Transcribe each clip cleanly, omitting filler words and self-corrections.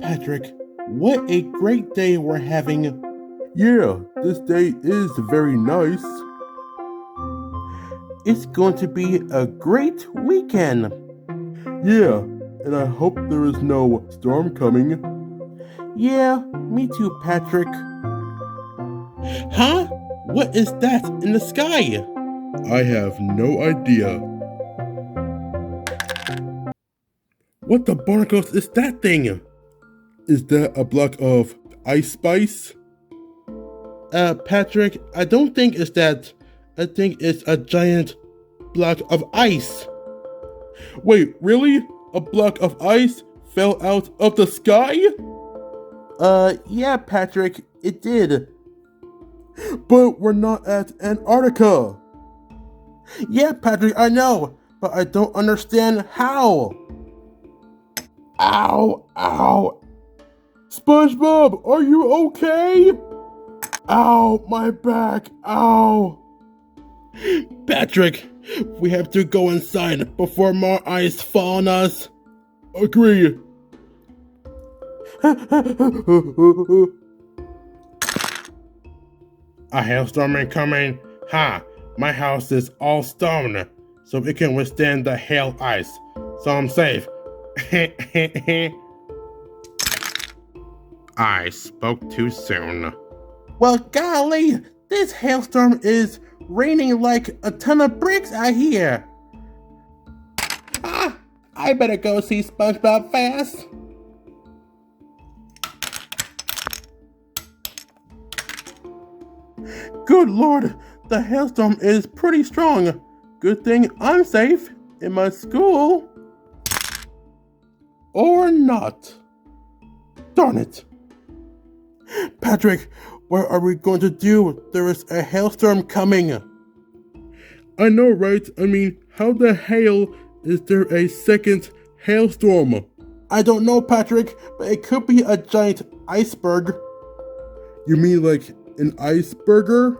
Patrick, what a great day we're having. Yeah, this day is very nice. It's going to be a great weekend. Yeah, and I hope there is no storm coming. Yeah, me too, Patrick. Huh? What is that in the sky? I have no idea. What the barnacles is that thing? Is that a block of ice spice? Patrick, I don't think it's that. I think it's a giant block of ice. Wait, really? A block of ice fell out of the sky? Yeah, Patrick, it did. But we're not at Antarctica. Yeah, Patrick, I know, but I don't understand how. Ow, ow. SpongeBob, are you okay? Ow, my back, ow. Patrick, we have to go inside before more ice fall on us. Agree. A hailstorm incoming? Ha! My house is all stone, so it can withstand the hail ice, so I'm safe. I spoke too soon. Well, golly, this hailstorm is raining like a ton of bricks out here. Ah, I better go see SpongeBob fast. Good Lord, the hailstorm is pretty strong. Good thing I'm safe in my school. Or not. Darn it. Patrick, what are we going to do? There is a hailstorm coming. I know, right? I mean, how the hell is there a second hailstorm? I don't know, Patrick, but it could be a giant iceberg. You mean like an iceberger?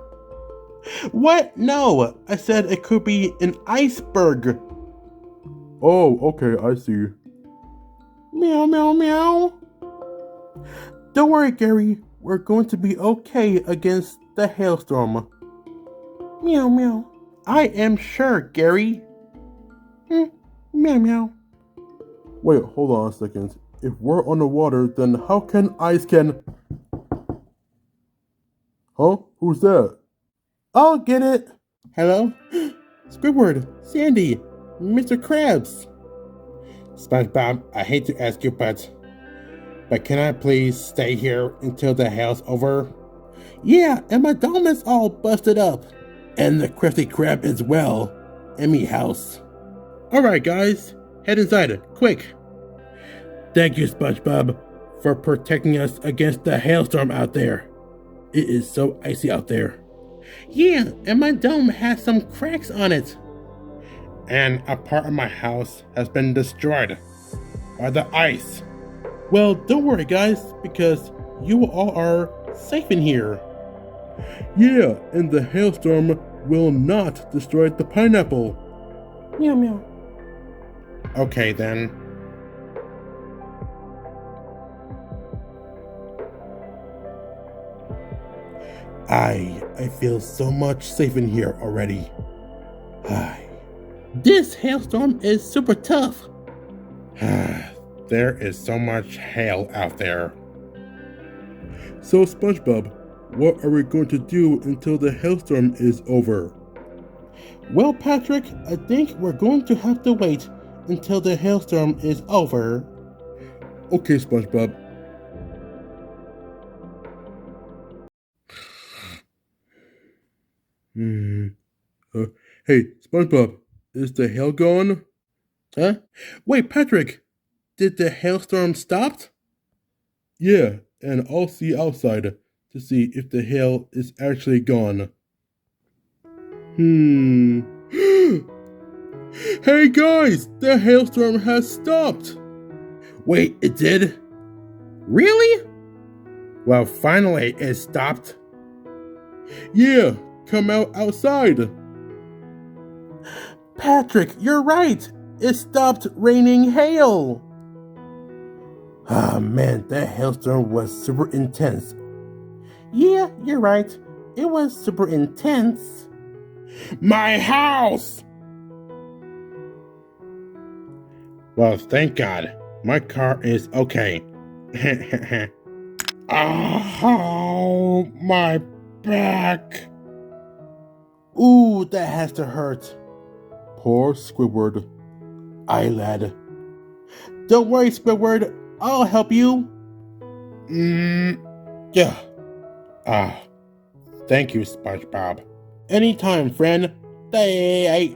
What? No, I said it could be an iceberg. Oh, okay, I see. Meow, meow, meow. Don't worry, Gary. We're going to be okay against the hailstorm. Meow, meow. I am sure, Gary. Meow, meow. Wait, hold on a second. If we're on the water, then how can ice can... Huh? Who's that? I'll get it. Hello? Squidward, Sandy, Mr. Krabs. SpongeBob, I hate to ask you, but can I please stay here until the hail's over? Yeah, and my dome is all busted up. And the Krusty Krab as well. In me house. Alright, guys. Head inside, quick. Thank you, SpongeBob, for protecting us against the hailstorm out there. It is so icy out there. Yeah, and my dome has some cracks on it. And a part of my house has been destroyed by the ice. Well, don't worry, guys, because you all are safe in here. Yeah, and the hailstorm will not destroy the pineapple. Meow, meow. Okay, then. I feel so much safe in here already. This hailstorm is super tough. There is so much hail out there. So, SpongeBob, what are we going to do until the hailstorm is over? Well, Patrick, I think we're going to have to wait until the hailstorm is over. Okay, SpongeBob. Hey, SpongeBob, is the hail gone? Huh? Wait, Patrick, did the hailstorm stop? Yeah, and I'll see outside to see if the hail is actually gone. Hey guys, the hailstorm has stopped. Wait, it did? Really? Well, finally it stopped. Yeah, come outside. Patrick, you're right. It stopped raining hail. Ah, man, that hailstorm was super intense. Yeah, you're right. It was super intense. My house! Well, thank God. My car is okay. Oh, my back. Ooh, that has to hurt. Poor Squidward. Aye, lad. Don't worry, Squidward. I'll help you. Yeah. Ah, thank you, SpongeBob. Anytime, friend. Day.